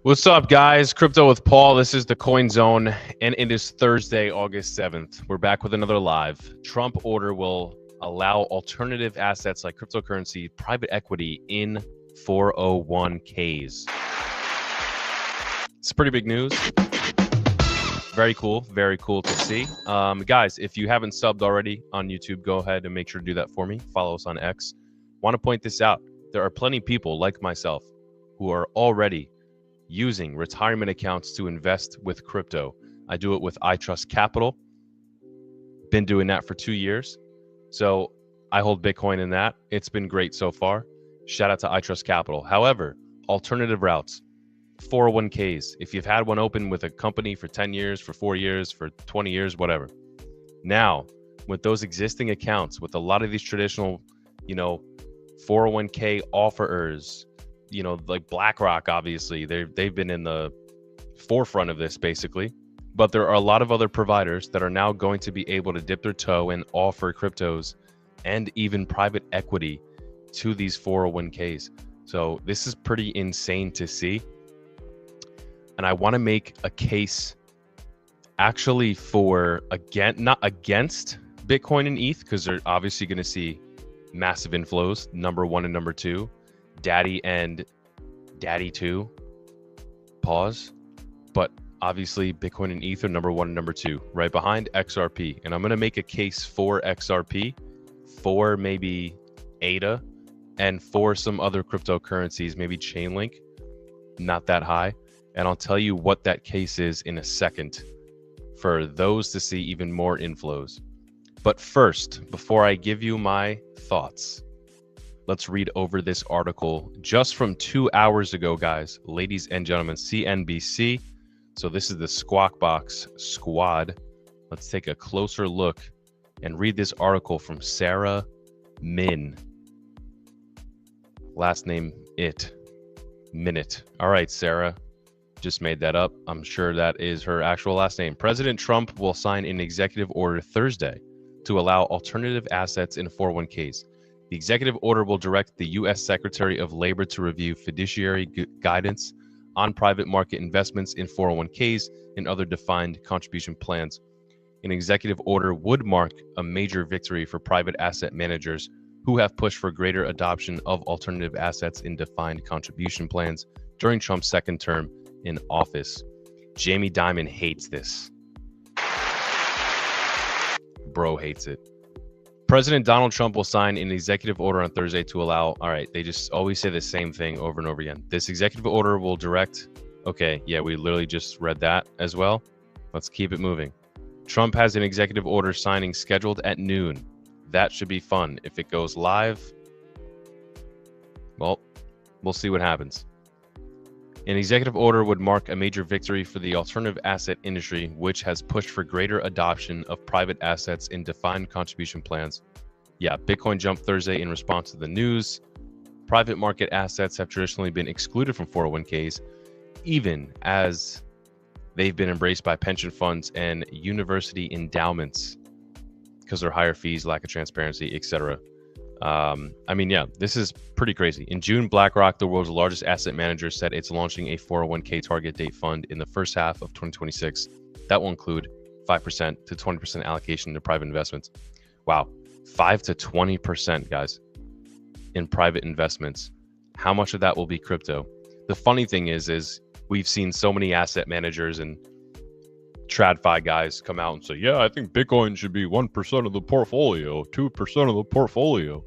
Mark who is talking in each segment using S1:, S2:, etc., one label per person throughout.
S1: What's up, guys? Crypto with Paul. This is the Coin Zone, and it is Thursday, August 7th. We're back with another live. Trump order will allow alternative assets like cryptocurrency, private equity in 401ks. It's pretty big news. Very cool to see. Guys, if you haven't subbed already on YouTube, go ahead and make sure to do that for me. Follow us on X. Want to point this out. There are plenty of people like myself who are already using retirement accounts to invest with crypto. I do it with iTrust Capital. Been doing that for 2 years. So I hold Bitcoin in that. It's been great so far. Shout out to iTrust Capital. However, alternative routes, 401ks. If you've had one open with a company for 10 years, for 4 years, for 20 years, whatever. Now, with those existing accounts, with a lot of these traditional, 401k offerers, like BlackRock, obviously, they've been in the forefront of this basically, but there are a lot of other providers that are now going to be able to dip their toe and offer cryptos and even private equity to these 401ks. So this is pretty insane to see. And I want to make a case actually not against Bitcoin and ETH, because they're obviously going to see massive inflows, number one and number two. Daddy and Daddy 2, pause. But obviously, Bitcoin and Ether, number one and number two, right behind XRP. And I'm going to make a case for XRP, for maybe ADA, and for some other cryptocurrencies, maybe Chainlink, not that high. And I'll tell you what that case is in a second for those to see even more inflows. But first, before I give you my thoughts, let's read over this article just from 2 hours ago, guys, ladies and gentlemen, CNBC. So this is the Squawk Box Squad. Let's take a closer look and read this article from Sarah Min. Last name Minute. All right, Sarah, just made that up. I'm sure that is her actual last name. President Trump will sign an executive order Thursday to allow alternative assets in 401ks. The executive order will direct the U.S. Secretary of Labor to review fiduciary guidance on private market investments in 401ks and other defined contribution plans. An executive order would mark a major victory for private asset managers who have pushed for greater adoption of alternative assets in defined contribution plans during Trump's second term in office. Jamie Dimon hates this. Bro hates it. President Donald Trump will sign an executive order on Thursday to allow, all right, they just always say the same thing over and over again. This executive order will direct, okay, yeah, we literally just read that as well. Let's keep it moving. Trump has an executive order signing scheduled at noon. That should be fun. If it goes live, well, we'll see what happens. An executive order would mark a major victory for the alternative asset industry, which has pushed for greater adoption of private assets in defined contribution plans. Yeah, Bitcoin jumped Thursday in response to the news. Private market assets have traditionally been excluded from 401ks, even as they've been embraced by pension funds and university endowments because they're higher fees, lack of transparency, etc. This is pretty crazy. In June, BlackRock, the world's largest asset manager, said it's launching a 401k target date fund in the first half of 2026. That will include 5% to 20% allocation to private investments. Wow, 5 to 20%, guys, in private investments. How much of that will be crypto? The funny thing is we've seen so many asset managers and TradFi guys come out and say, yeah, I think Bitcoin should be 1% of the portfolio, 2% of the portfolio.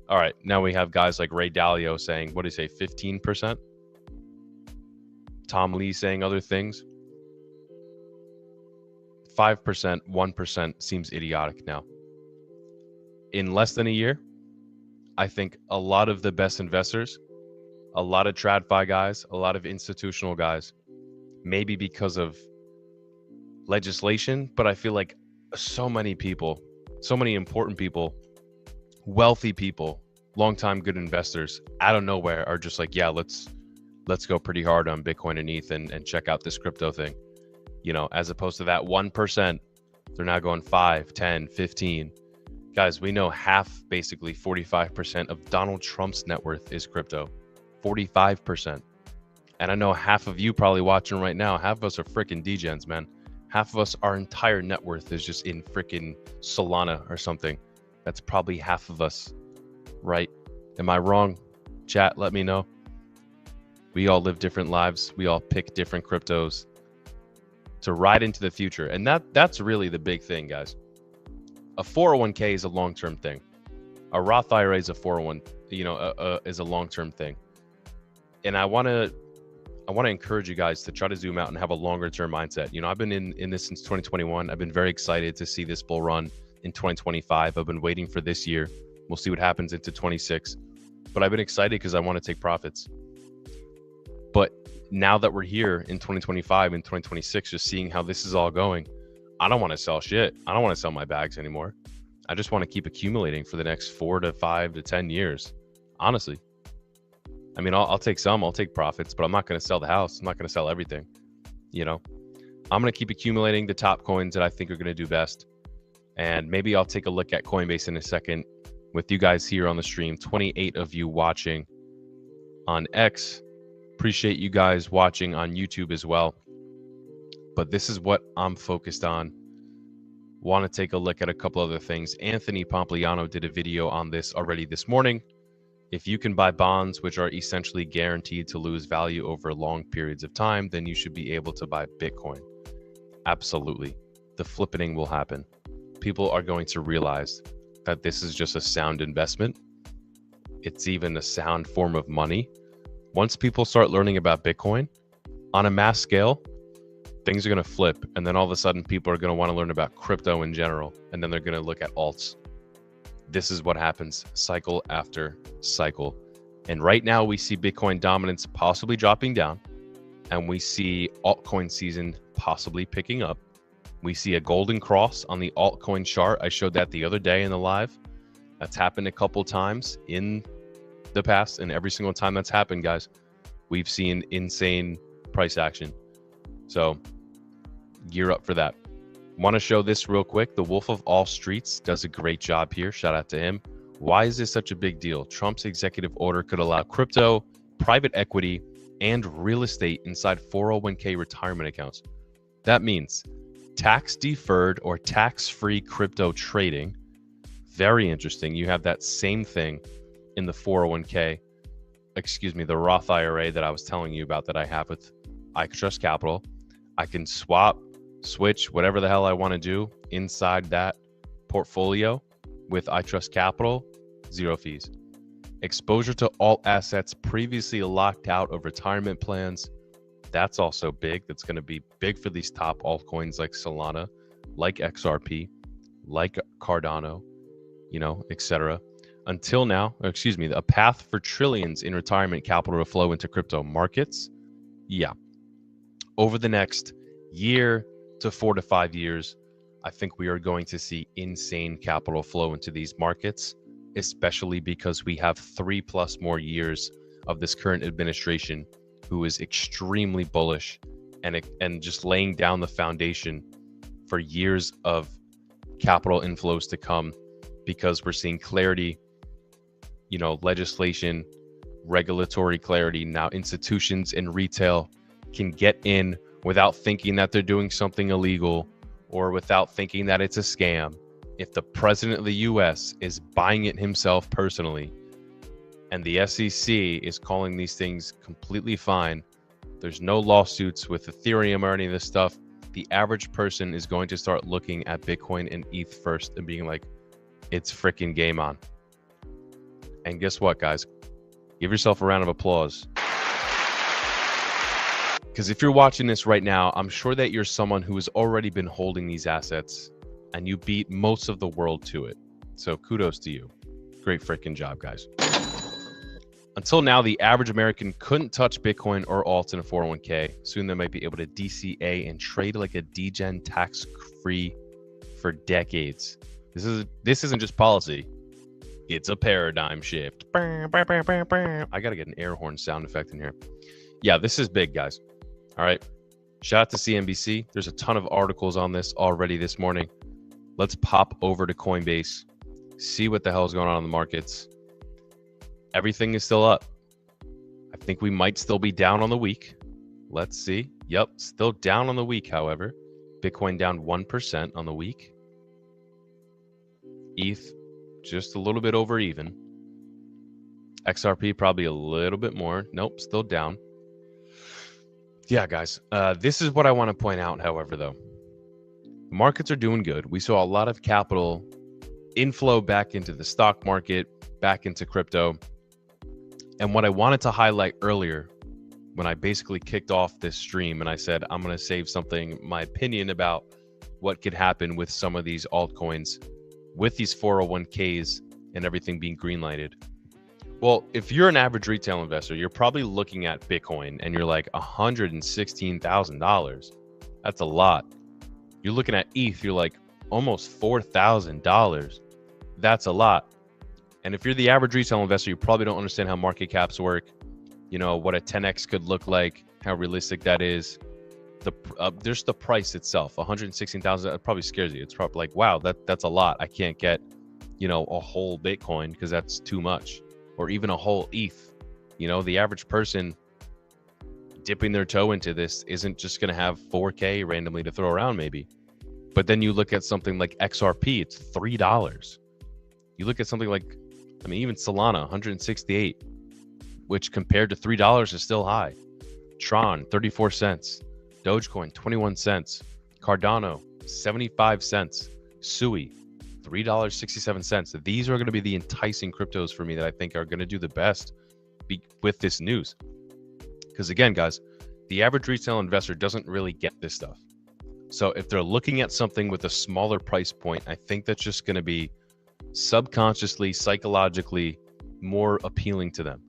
S1: All right, now we have guys like Ray Dalio saying, what do you say, 15%? Tom Lee saying other things. 5%, 1% seems idiotic now. In less than a year, I think a lot of the best investors, a lot of TradFi guys, a lot of institutional guys, maybe because of legislation, but I feel like so many people, so many important people, wealthy people, longtime good investors out of nowhere are just like, yeah, let's go pretty hard on Bitcoin and ETH and check out this crypto thing. As opposed to that 1%, they're now going 5, 10, 15. Guys, we know half, basically 45% of Donald Trump's net worth is crypto. 45%. And I know half of you probably watching right now, half of us are freaking degens, man. Half of us, our entire net worth is just in freaking Solana or something. That's probably half of us, right? Am I wrong? Chat, let me know. We all live different lives. We all pick different cryptos to ride into the future. And that's really the big thing, guys. A 401k is a long-term thing. A Roth IRA is a 401, is a long-term thing. And I want to encourage you guys to try to zoom out and have a longer-term mindset. I've been in this since 2021. I've been very excited to see this bull run in 2025. I've been waiting for this year. We'll see what happens into 26. But I've been excited because I want to take profits. But now that we're here in 2025 and 2026, just seeing how this is all going, I don't want to sell shit. I don't want to sell my bags anymore. I just want to keep accumulating for the next 4 to 5 to 10 years. Honestly. I mean, I'll take some, I'll take profits, but I'm not going to sell the house. I'm not going to sell everything. I'm going to keep accumulating the top coins that I think are going to do best. And maybe I'll take a look at Coinbase in a second with you guys here on the stream. 28 of you watching on X. Appreciate you guys watching on YouTube as well. But this is what I'm focused on. Want to take a look at a couple other things. Anthony Pompliano did a video on this already this morning. If you can buy bonds, which are essentially guaranteed to lose value over long periods of time, then you should be able to buy Bitcoin. Absolutely. The flippening will happen. People are going to realize that this is just a sound investment. It's even a sound form of money. Once people start learning about Bitcoin on a mass scale, things are going to flip. And then all of a sudden, people are going to want to learn about crypto in general. And then they're going to look at alts. This is what happens cycle after cycle. And right now we see Bitcoin dominance possibly dropping down, and we see altcoin season possibly picking up. We see a golden cross on the altcoin chart. I showed that the other day in the live. That's happened a couple times in the past, and every single time that's happened, guys, we've seen insane price action. So gear up for that. Want to show this real quick. The Wolf of All Streets does a great job here. Shout out to him. Why is this such a big deal? Trump's executive order could allow crypto, private equity, and real estate inside 401k retirement accounts. That means tax deferred or tax-free crypto trading. Very interesting. You have that same thing in the 401k, the Roth IRA that I was telling you about that I have with iTrust Capital. I can switch whatever the hell I want to do inside that portfolio with iTrust Capital, 0 fees. Exposure to alt assets previously locked out of retirement plans. That's also big. That's going to be big for these top altcoins like Solana, like XRP, like Cardano, etc. Until now, a path for trillions in retirement capital to flow into crypto markets. Yeah. Over the next year to 4 to 5 years, I think we are going to see insane capital flow into these markets, especially because we have 3+ more years of this current administration who is extremely bullish and just laying down the foundation for years of capital inflows to come, because we're seeing clarity, legislation, regulatory clarity. Now institutions and retail can get in without thinking that they're doing something illegal or without thinking that it's a scam. If the president of the US is buying it himself personally and the SEC is calling these things completely fine, there's no lawsuits with Ethereum or any of this stuff, the average person is going to start looking at Bitcoin and ETH first and being like, it's freaking game on. And guess what, guys? Give yourself a round of applause. Because if you're watching this right now, I'm sure that you're someone who has already been holding these assets and you beat most of the world to it. So kudos to you. Great freaking job, guys. Until now, the average American couldn't touch Bitcoin or alts in a 401k. Soon they might be able to DCA and trade like a degen tax-free for decades. This isn't just policy. It's a paradigm shift. I gotta get an air horn sound effect in here. Yeah, this is big, guys. All right. Shout out to CNBC. There's a ton of articles on this already this morning. Let's pop over to Coinbase, see what the hell is going on in the markets. Everything is still up. I think we might still be down on the week. Let's see. Yep, still down on the week, however. Bitcoin down 1% on the week. ETH just a little bit over even. XRP probably a little bit more. Nope, still down. Yeah, guys, this is what I want to point out, however, though. Markets are doing good. We saw a lot of capital inflow back into the stock market, back into crypto. And what I wanted to highlight earlier, when I basically kicked off this stream and I said, I'm going to save something, my opinion about what could happen with some of these altcoins, with these 401ks and everything being greenlighted. Well, if you're an average retail investor, you're probably looking at Bitcoin and you're like $116,000. That's a lot. You're looking at ETH, you're like almost $4,000. That's a lot. And if you're the average retail investor, you probably don't understand how market caps work, you know, what a 10x could look like, how realistic that is. There's the price itself, 116,000, it probably scares you. It's probably like, wow, that's a lot. I can't get, you know, a whole Bitcoin because that's too much. Or even a whole ETH. You know, the average person dipping their toe into this isn't just going to have 4K randomly to throw around maybe. But then you look at something like XRP, it's $3. You look at something like, I mean, even Solana, 168, which compared to $3 is still high. Tron, 34 cents. Dogecoin, 21 cents. Cardano, 75 cents. Sui, $3.67. These are going to be the enticing cryptos for me that I think are going to do the best with this news. Because again, guys, the average retail investor doesn't really get this stuff. So if they're looking at something with a smaller price point, I think that's just going to be subconsciously, psychologically more appealing to them.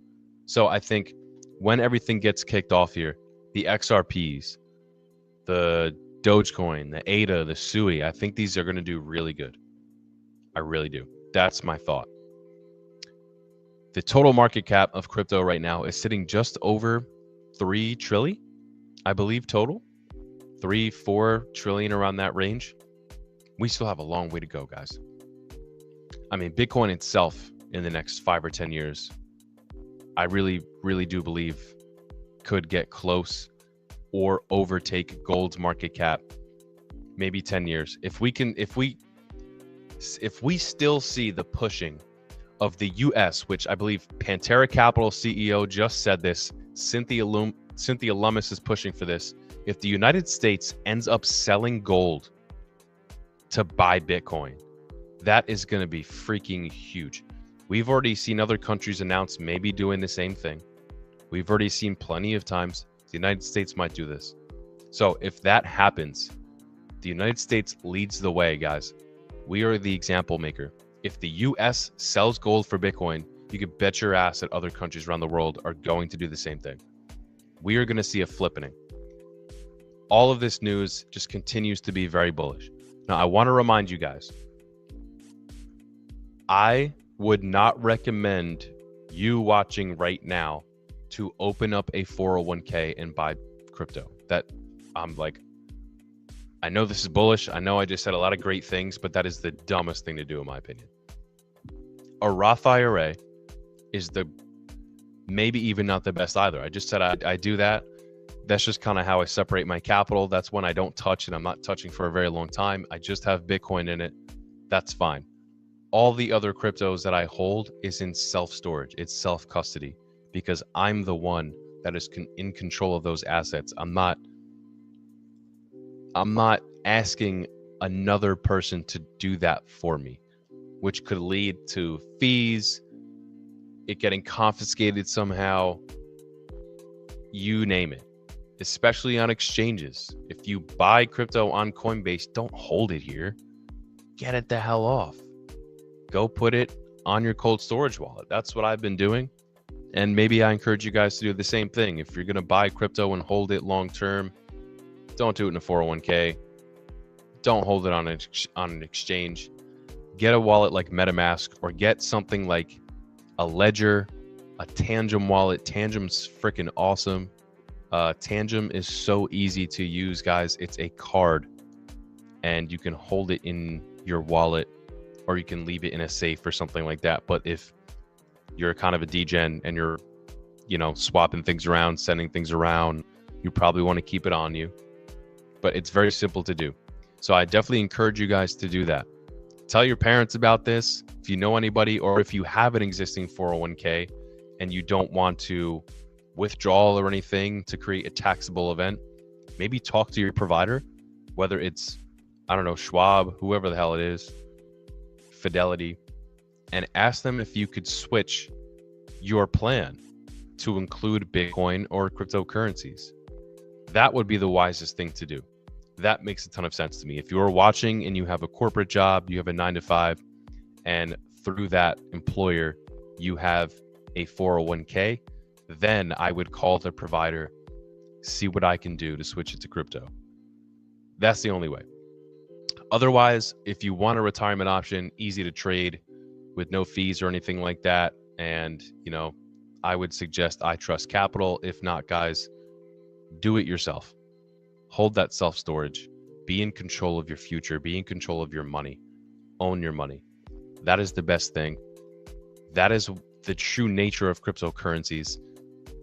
S1: So I think when everything gets kicked off here, the XRPs, the Dogecoin, the ADA, the SUI, I think these are going to do really good. I really do. That's my thought. The total market cap of crypto right now is sitting just over 3 trillion, I believe, total. 3-4 trillion, around that range. We still have a long way to go, guys. I mean, Bitcoin itself in the next 5 or 10 years, I really, really do believe could get close or overtake gold's market cap, maybe 10 years. If we still see the pushing of the US, which I believe Pantera Capital CEO just said this, Cynthia Lummis is pushing for this. If the United States ends up selling gold to buy Bitcoin, that is going to be freaking huge. We've already seen other countries announce maybe doing the same thing. We've already seen plenty of times the United States might do this. So if that happens, the United States leads the way, guys. We are the example maker. If the US sells gold for Bitcoin, you can bet your ass that other countries around the world are going to do the same thing. We are going to see a flippening. All of this news just continues to be very bullish. Now, I want to remind you guys, I would not recommend you watching right now to open up a 401k and buy crypto. That I'm like, I know this is bullish. I know I just said a lot of great things, but that is the dumbest thing to do in my opinion. A Roth IRA is maybe even not the best either. I just said I do that. That's just kind of how I separate my capital. That's when I don't touch, and I'm not touching for a very long time. I just have Bitcoin in it. That's fine. All the other cryptos that I hold is in self-storage. It's self-custody because I'm the one that is in control of those assets. I'm not asking another person to do that for me, which could lead to fees, it getting confiscated somehow, you name it. Especially on exchanges. If you buy crypto on Coinbase, don't hold it here. Get it the hell off. Go put it on your cold storage wallet. That's what I've been doing. And maybe I encourage you guys to do the same thing. If you're going to buy crypto and hold it long term, don't do it in a 401k. Don't hold it on an exchange. Get a wallet like MetaMask, or get something like a Ledger, a Tangem wallet. Tangem's freaking awesome. Tangem is so easy to use, guys. It's a card and you can hold it in your wallet, or you can leave it in a safe or something like that. But if you're kind of a degen and you're, swapping things around, sending things around. You probably want to keep it on you, but it's very simple to do. So I definitely encourage you guys to do that. Tell your parents about this if you know anybody, or if you have an existing 401k and you don't want to withdraw or anything to create a taxable event. Maybe talk to your provider, whether it's, I don't know, Schwab, whoever the hell it is, Fidelity, and ask them if you could switch your plan to include Bitcoin or cryptocurrencies. That would be the wisest thing to do. That makes a ton of sense to me. If you're watching and you have a corporate job, you have a 9-to-5, and through that employer, you have a 401k, then I would call the provider, see what I can do to switch it to crypto. That's the only way. Otherwise, if you want a retirement option, easy to trade with no fees or anything like that, and I would suggest iTrust Capital. If not, guys, do it yourself. Hold that self-storage. Be in control of your future. Be in control of your money. Own your money. That is the best thing. That is the true nature of cryptocurrencies.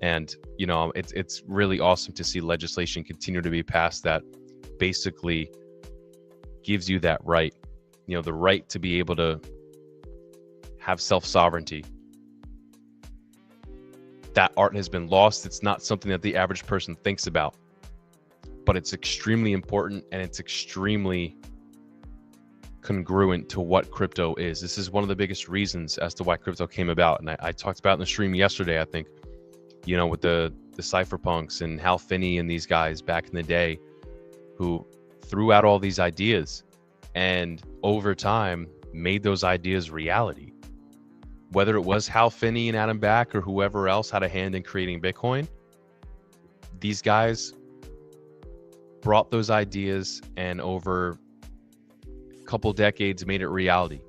S1: And, it's really awesome to see legislation continue to be passed that basically gives you that right, the right to be able to have self-sovereignty. That art has been lost. It's not something that the average person thinks about, but it's extremely important, and it's extremely congruent to what crypto is. This is one of the biggest reasons as to why crypto came about. And I talked about in the stream yesterday, I think, with the cypherpunks and Hal Finney and these guys back in the day who threw out all these ideas and over time made those ideas reality. Whether it was Hal Finney and Adam Back or whoever else had a hand in creating Bitcoin, these guys brought those ideas and over a couple decades made it reality.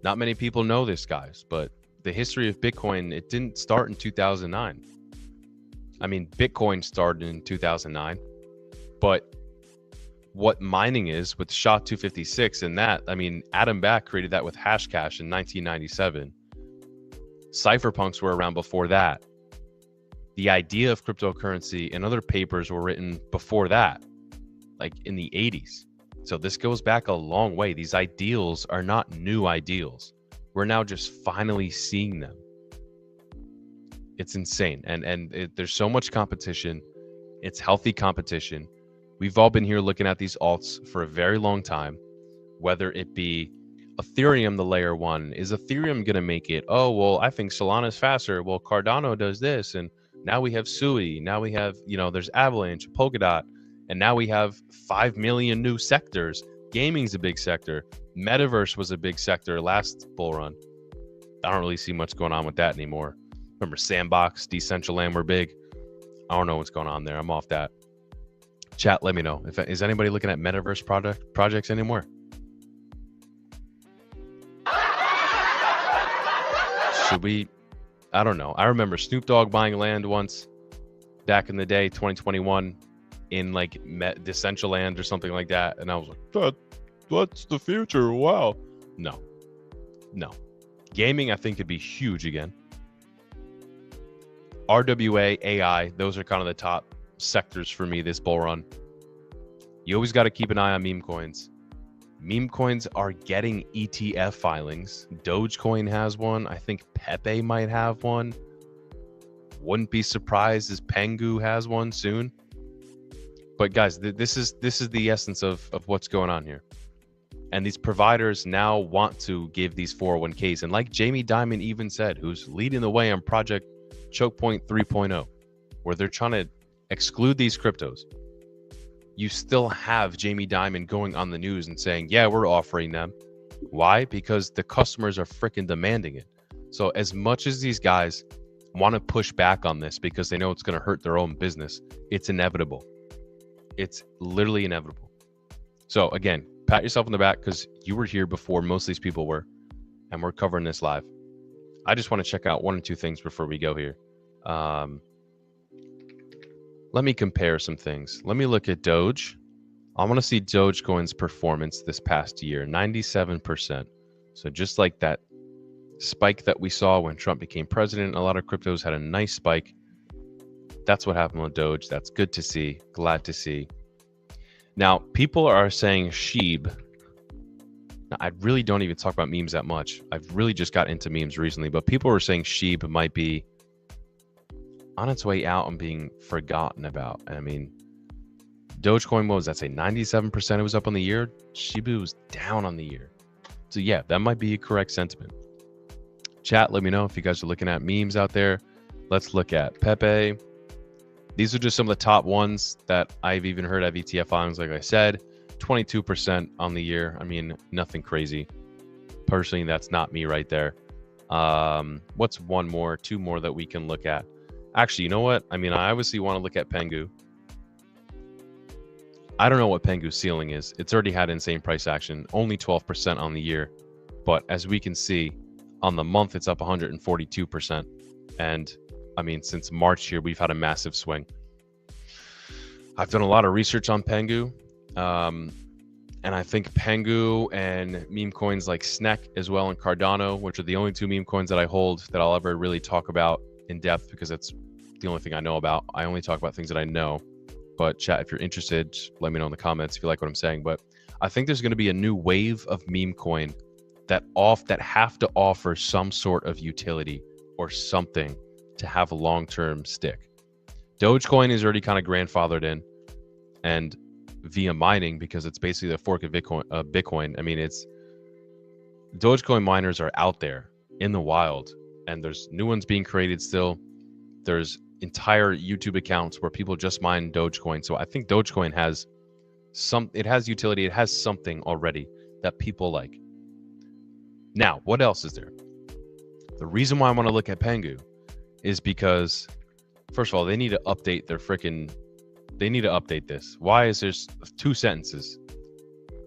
S1: Not many people know this, guys, but the history of Bitcoin, it didn't start in 2009. I mean, Bitcoin started in 2009, but what mining is with SHA-256 and that, Adam Back created that with Hashcash in 1997. Cypherpunks were around before that. The idea of cryptocurrency and other papers were written before that, like in the 80s. So this goes back a long way. These ideals are not new ideals. We're now just finally seeing them. It's insane. And there's so much competition. It's healthy competition. We've all been here looking at these alts for a very long time, whether it be Ethereum, the layer one. Is Ethereum going to make it? Oh, well, I think Solana's faster. Well, Cardano does this. And now we have Sui. Now we have, there's Avalanche, Polkadot. And now we have 5 million new sectors. Gaming's a big sector. Metaverse was a big sector last bull run. I don't really see much going on with that anymore. Remember Sandbox, Decentraland were big. I don't know what's going on there. I'm off that. Chat, let me know. Is anybody looking at Metaverse projects anymore? Should we? I don't know. I remember Snoop Dogg buying land once back in the day, 2021, in like Decentraland or something like that. And I was like, that's the future. Wow. No. Gaming, I think, could be huge again. RWA, AI, those are kind of the top sectors for me this bull run. You always got to keep an eye on meme coins. Meme coins are getting ETF filings. Dogecoin has one. I think Pepe might have one. Wouldn't be surprised as Pengu has one soon. But guys, this is the essence of what's going on here. And these providers now want to give these 401ks. And like Jamie Dimon even said, who's leading the way on Project Choke Point 3.0, where they're trying to exclude these cryptos. You still have Jamie Dimon going on the news and saying, yeah, we're offering them. Why? Because the customers are freaking demanding it. So as much as these guys want to push back on this because they know it's going to hurt their own business, it's inevitable. It's literally inevitable. So again, pat yourself on the back because you were here before most of these people were, and we're covering this live. I just want to check out one or two things before we go here. Let me compare some things. Let me look at Doge. I want to see Dogecoin's performance this past year, 97%. So just like that spike that we saw when Trump became president, a lot of cryptos had a nice spike. That's what happened with Doge. That's good to see. Glad to see. Now, people are saying Sheeb. Now, I really don't even talk about memes that much. I've really just got into memes recently, but people were saying Sheeb might be on its way out and being forgotten about. I mean, Dogecoin, what was that say? 97% it was up on the year. Shiba was down on the year. So yeah, that might be a correct sentiment. Chat, let me know if you guys are looking at memes out there. Let's look at Pepe. These are just some of the top ones that I've even heard at ETF filings. Like I said, 22% on the year. I mean, nothing crazy. Personally, that's not me right there. What's two more that we can look at? Actually, you know what? I mean, I obviously want to look at Pengu. I don't know what Pengu's ceiling is. It's already had insane price action, only 12% on the year. But as we can see, on the month, it's up 142%. And I mean, since March here, we've had a massive swing. I've done a lot of research on Pengu. And I think Pengu and meme coins like Snek as well and Cardano, which are the only two meme coins that I hold that I'll ever really talk about in depth because that's the only thing I know about. I only talk about things that I know. But chat, if you're interested, let me know in the comments if you like what I'm saying. But I think there's going to be a new wave of meme coin that have to offer some sort of utility or something to have a long-term stick. Dogecoin is already kind of grandfathered in, and via mining, because it's basically the fork of Bitcoin. I mean, it's Dogecoin miners are out there in the wild, and there's new ones being created still. There's entire YouTube accounts where people just mine Dogecoin. So I think Dogecoin has utility. It has something already that people like. Now, what else is there? The reason why I want to look at Pengu is because, first of all, they need to update they need to update this. Why is there two sentences?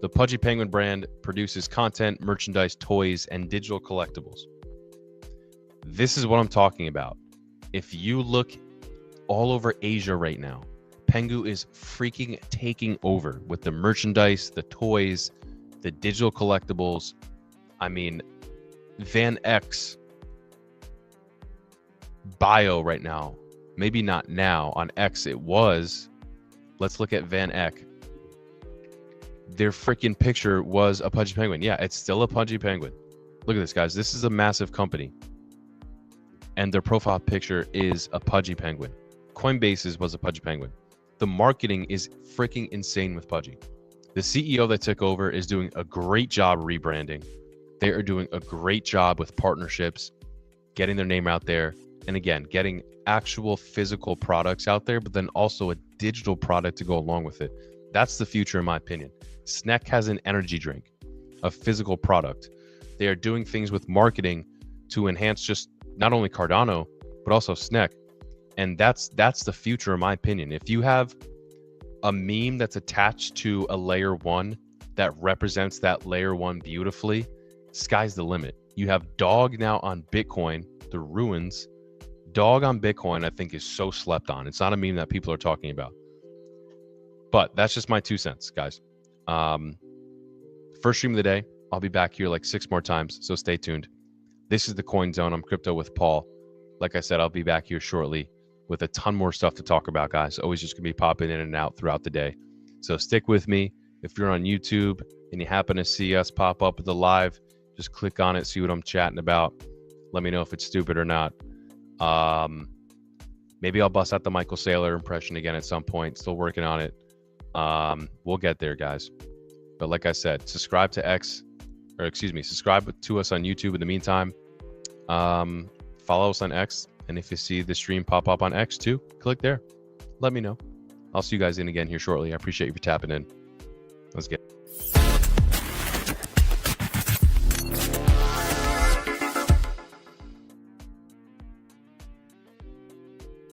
S1: The Pudgy Penguin brand produces content, merchandise, toys, and digital collectibles. This is what I'm talking about. If you look all over Asia right now, Pengu is freaking taking over with the merchandise, the toys, the digital collectibles. I mean, Van X bio right now, maybe not now, on X it was. Let's look at Van Eck. Their freaking picture was a Pudgy Penguin. Yeah, it's still a Pudgy Penguin. Look at this, guys. This is a massive company. And their profile picture is a Pudgy Penguin. Coinbase's was a Pudgy Penguin. The marketing is freaking insane with Pudgy. The CEO that took over is doing a great job rebranding. They are doing a great job with partnerships, getting their name out there. And again, getting actual physical products out there, but then also a digital product to go along with it. That's the future, in my opinion. Snek has an energy drink, a physical product. They are doing things with marketing to enhance just not only Cardano, but also Snek. And that's the future, in my opinion. If you have a meme that's attached to a layer one that represents that layer one beautifully, sky's the limit. You have Dog now on Bitcoin, the ruins. Dog on Bitcoin, I think, is so slept on. It's not a meme that people are talking about. But that's just my 2 cents, guys. First stream of the day. I'll be back here like 6 more times, so stay tuned. This is the Coin Zone. I'm Crypto with Paul. Like I said, I'll be back here shortly with a ton more stuff to talk about, guys. Always just going to be popping in and out throughout the day. So stick with me. If you're on YouTube and you happen to see us pop up with the live, just click on it, see what I'm chatting about. Let me know if it's stupid or not. Maybe I'll bust out the Michael Saylor impression again at some point. Still working on it. We'll get there, guys. But like I said, subscribe to subscribe to us on YouTube in the meantime. Follow us on X. And if you see the stream pop up on X too, click there. Let me know. I'll see you guys in again here shortly. I appreciate you for tapping in. Let's get